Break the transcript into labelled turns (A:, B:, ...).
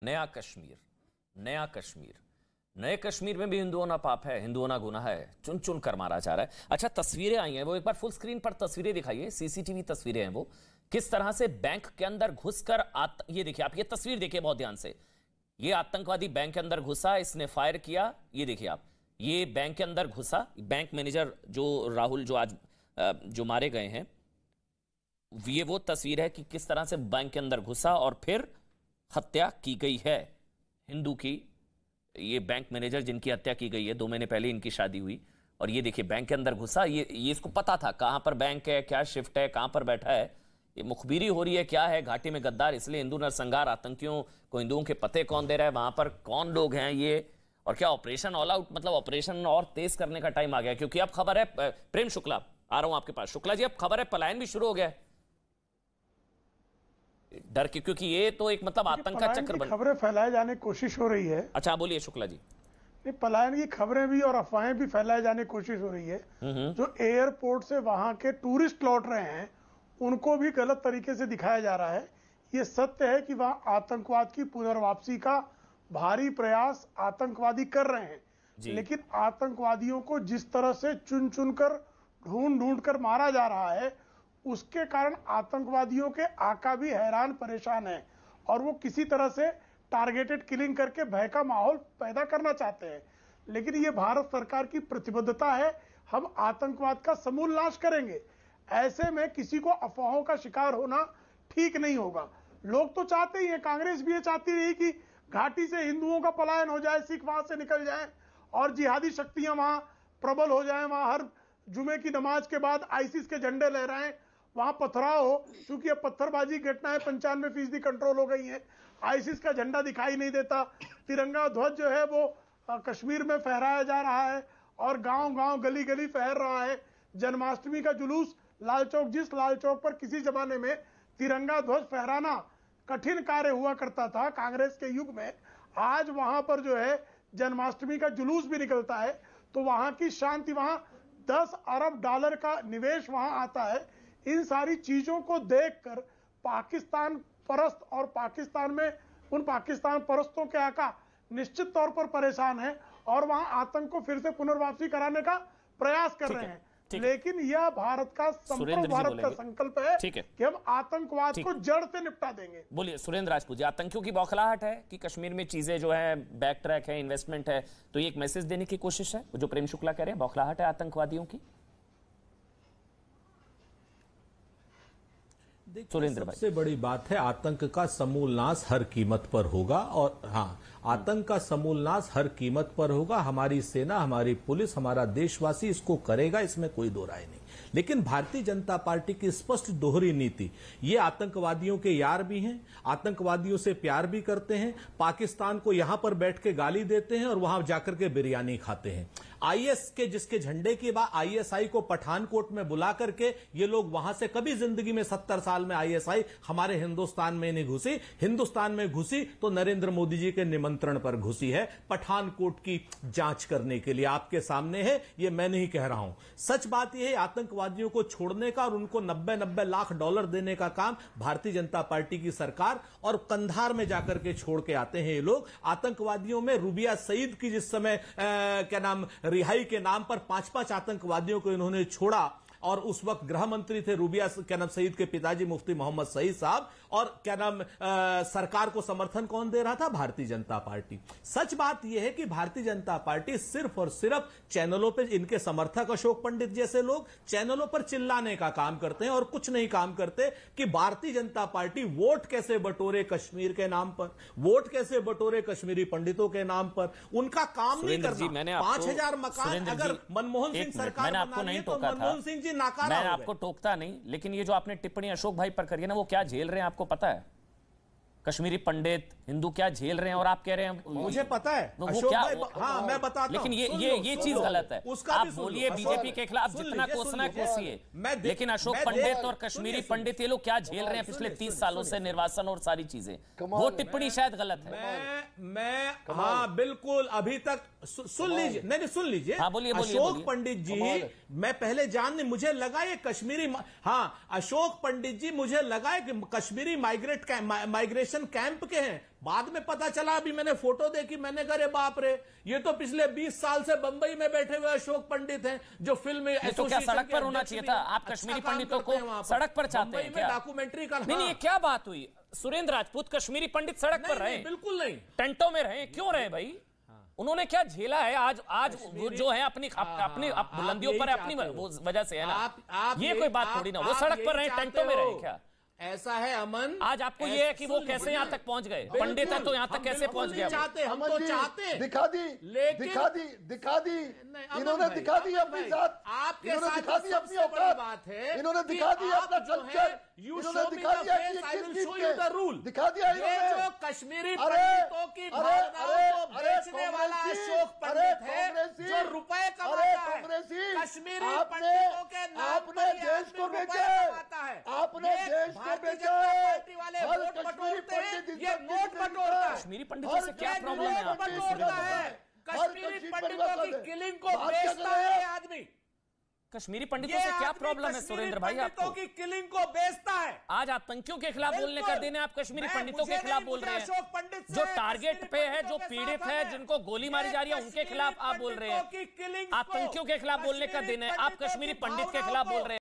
A: नया कश्मीर, नया कश्मीर, नए कश्मीर में भी हिंदुओं ना पाप है, हिंदुओं ना गुनाह है, चुन चुन कर मारा जा रहा है। अच्छा, तस्वीरें आई हैं, वो एक बार फुल स्क्रीन पर तस्वीरें दिखाइए, सीसीटीवी तस्वीरें हैं वो, किस तरह से बैंक के अंदर घुसकर ये देखिए, आप ये तस्वीर देखिए बहुत ध्यान से। ये आतंकवादी बैंक के अंदर घुसा, इसने फायर किया, ये देखिए आप, ये बैंक के अंदर घुसा, बैंक मैनेजर जो राहुल जो आज जो मारे गए हैं, ये वो तस्वीर है कि किस तरह से बैंक के अंदर घुसा और फिर हत्या की गई है हिंदू की। ये बैंक मैनेजर जिनकी हत्या की गई है, 2 महीने पहले इनकी शादी हुई, और ये देखिए बैंक के अंदर घुसा, ये इसको पता था कहां पर बैंक है, क्या शिफ्ट है, कहां पर बैठा है, ये मुखबिरी हो रही है क्या है, घाटी में गद्दार, इसलिए हिंदू नरसंहार, आतंकियों को हिंदुओं के पते कौन दे रहा है, वहां पर कौन लोग हैं ये, और क्या ऑपरेशन ऑल आउट, मतलब ऑपरेशन और तेज करने का टाइम आ गया, क्योंकि अब खबर है, प्रेम शुक्ला आ रहा हूं आपके पास, शुक्ला जी अब खबर है पलायन भी शुरू हो गया है डर के, क्योंकि ये तो एक मतलब आतंक का चक्र बन,
B: खबरें फैलाए जाने की कोशिश हो रही है।
A: अच्छा बोलिए शुक्ला जी।
B: नहीं, पलायन की खबरें भी और अफवाहें भी फैलाए जाने की कोशिश हो रही है। जो एयरपोर्ट से वहां के टूरिस्ट लौट रहे हैं उनको भी गलत तरीके से दिखाया जा रहा है। ये सत्य है कि वहां आतंकवाद की पुनर्वापसी का भारी प्रयास आतंकवादी कर रहे हैं, लेकिन आतंकवादियों को जिस तरह से चुन चुन कर ढूंढ कर मारा जा रहा है, उसके कारण आतंकवादियों के आका भी हैरान परेशान हैं और वो किसी तरह से टारगेटेड किलिंग करके भय का माहौल पैदा करना चाहते हैं। लेकिन ये भारत सरकार की प्रतिबद्धता है, हम आतंकवाद का समूल नाश करेंगे। ऐसे में किसी को अफवाहों का शिकार होना ठीक नहीं होगा। लोग तो चाहते ही हैं, कांग्रेस भी ये चाहती रही कि घाटी से हिंदुओं का पलायन हो जाए, सिख वहां से निकल जाए और जिहादी शक्तियां वहां प्रबल हो जाएं, वहां हर जुमे की नमाज के बाद आईसिस के झंडे लहराएं, वहां पथराव हो। चूंकि अब पत्थरबाजी घटनाएं 95% कंट्रोल हो गई हैं, आईसिस का झंडा दिखाई नहीं देता, तिरंगा ध्वज जो है वो कश्मीर में फहराया जा रहा है और गांव गांव गली गली फहर रहा है। जन्माष्टमी का जुलूस लाल चौक, जिस लाल चौक पर किसी जमाने में तिरंगा ध्वज फहराना कठिन कार्य हुआ करता था कांग्रेस के युग में, आज वहां पर जो है जन्माष्टमी का जुलूस भी निकलता है। तो वहां की शांति, वहां $10 अरब का निवेश वहां आता है। इन सारी चीजों को देखकर पाकिस्तान परस्त और पाकिस्तान में उन पाकिस्तान परस्तों के आका निश्चित तौर पर परेशान हैं और वहां आतंक को फिर से पुनर्वापसी कराने का प्रयास कर रहे हैं। लेकिन यह भारत का संपूर्ण भारत का संकल्प है कि हम आतंकवाद को जड़ से निपटा देंगे।
A: बोलिए सुरेंद्र राजपूत जी, आतंकियों की बौखलाहट है कि कश्मीर में चीजें जो है बैक ट्रैक है, इन्वेस्टमेंट है, तो ये एक मैसेज देने की कोशिश है जो प्रेम शुक्ला कह रहे हैं, बौखलाहट है आतंकवादियों की।
C: सबसे बड़ी बात है, आतंक का समूल नाश हर कीमत पर होगा। और हाँ, आतंक का समूल नाश हर कीमत पर होगा। हमारी सेना, हमारी पुलिस, हमारा देशवासी इसको करेगा, इसमें कोई दो राय नहीं। लेकिन भारतीय जनता पार्टी की स्पष्ट दोहरी नीति, ये आतंकवादियों के यार भी हैं, आतंकवादियों से प्यार भी करते हैं, पाकिस्तान को यहां पर बैठ के गाली देते हैं और वहां जाकर के बिरयानी खाते हैं। आईएस के जिसके झंडे की बात, आईएसआई को पठानकोट में बुला करके ये लोग वहां से कभी जिंदगी में 70 साल में आईएसआई हमारे हिंदुस्तान में नहीं घुसी। हिंदुस्तान में घुसी तो नरेंद्र मोदी जी के निमंत्रण पर घुसी है, पठानकोट की जांच करने के लिए। आपके सामने है, ये मैं नहीं कह रहा हूं। सच बात यह है, आतंकवादियों को छोड़ने का और उनको 90-90 लाख डॉलर देने का काम भारतीय जनता पार्टी की सरकार और कंधार में जाकर के छोड़ के आते हैं ये लोग। आतंकवादियों में रूबिया सईद की जिस समय क्या नाम रिहाई के नाम पर 5-5 आतंकवादियों को इन्होंने छोड़ा और उस वक्त गृह मंत्री थे रूबिया क्या नाम सईद के पिताजी मुफ्ती मोहम्मद सईद साहब, और क्या नाम सरकार को समर्थन कौन दे रहा था? भारतीय जनता पार्टी। सच बात यह है कि भारतीय जनता पार्टी सिर्फ और सिर्फ चैनलों पे, इनके समर्थक अशोक पंडित जैसे लोग चैनलों पर चिल्लाने का काम करते हैं और कुछ नहीं काम करते कि भारतीय जनता पार्टी वोट कैसे बटोरे कश्मीर के नाम पर, वोट कैसे बटोरे कश्मीरी पंडितों के नाम पर। उनका काम नहीं करना। 5000 मकान अगर मनमोहन सिंह सरकार बना दी तो मनमोहन सिंह
A: मैं आपको टोकता नहीं, लेकिन ये जो आपने टिप्पणी अशोक भाई पर करी है ना, वो क्या झेल रहे हैं आपको पता है? कश्मीरी पंडित हिंदू क्या झेल रहे हैं और आप कह रहे हैं
C: मुझे पता है
A: अशोक भाई,
C: हाँ मैं बताता हूं।
A: लेकिन ये चीज गलत है। आप बोलिए बीजेपी के खिलाफ जितना कोसना कोसिए, लेकिन अशोक पंडित और कश्मीरी पंडित ये लोग क्या झेल रहे हैं पिछले 30 सालों से, निर्वासन और सारी चीजें, वो टिप्पणी शायद गलत है।
C: मैं हाँ बिल्कुल, अभी तक सुन लीजिए, नहीं सुन लीजिए।
A: हाँ बोलिए।
C: अशोक पंडित जी, मैं पहले जानने मुझे लगा ये कश्मीरी, हाँ अशोक पंडित जी मुझे लगा कि कश्मीरी माइग्रेशन कंसंट्रेशन कैंप के हैं। बाद में पता चला, अभी मैंने फोटो देखी, मैंने कहा बाप रे, ये तो पिछले 20 साल से बंबई में बैठे हुए अशोक पंडित हैं, जो फिल्म
A: तो क्या सड़क पर होना चाहिए था? आप कश्मीरी पंडितों को सड़क पर चाहते हैं क्या?
C: डॉक्यूमेंट्री का
A: नहीं, ये क्या बात हुई? सुरेंद्र राजपूत कश्मीरी पंडित सड़क पर रहे?
C: बिल्कुल नहीं।
A: टेंटों में रहे, क्यों रहे भाई? उन्होंने क्या झेला है? आज वो जो है अपनी बुलंदियों पर अपनी वजह से है ना, ये कोई बात थोड़ी ना। वो सड़क पर रहे, टेंटों में रहे क्या?
C: ऐसा है अमन,
A: आज आपको ये है कि वो कैसे यहां तक पहुंच गए? पंडित है तो यहां तक कैसे पहुंच गया?
C: हम तो चाहते
D: दिखा दी, दिखा दी इन्होंने, दिखा दी अपनी जात,
C: आपके
D: इन्होंने
C: साथ
D: दिखा दी अपनी औकात,
C: बात है,
D: इन्होंने दिखा दी अपना कल्चर, इन्होंने दिखा दिया कि ये किस चीज के रूल दिखा दिया इन्होंने।
C: जो कश्मीरी पंडितों की भावनाओं को बेचने वाला अशोक पंडित है, जो रुपए कमाता है, कश्मीरी पंडितों के नाम पर
D: आपने देश को बेचा है, आपने देश को बेचा है।
C: पार्टी वाले वोट बटोरते हैं, ये नोट बटोरता है।
A: कश्मीरी पंडितों से क्या प्रॉब्लम है?
C: बटोरता है, कश्मीरी पंडितों की किलिंग को बेचता है आदमी।
A: कश्मीरी पंडितों से क्या प्रॉब्लम है सुरेंद्र भाई? आपको
C: की किलिंग को बेचता है।
A: आज आतंकियों के खिलाफ बोलने का दिन है, आप कश्मीरी पंडितों के खिलाफ बोल रहे हैं। जो टारगेट पे है, जो पीड़ित है, जिनको गोली मारी जा रही है, उनके खिलाफ आप बोल रहे हैं। आतंकियों के खिलाफ बोलने का दिन है, आप कश्मीरी पंडित के खिलाफ बोल रहे हैं।